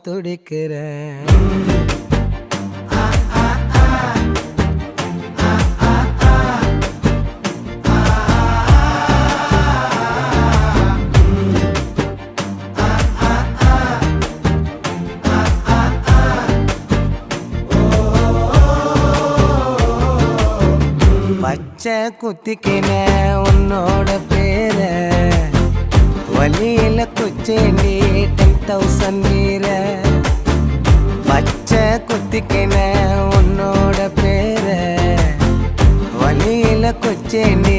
துடிக்கிறேன். பச்சை குத்திக்கின உன்னோட பேர வலியில குச்சேண்டி 10,000 வீர. பச்சை குத்திக்கின உன்னோட பேர வலியில குச்சேண்டி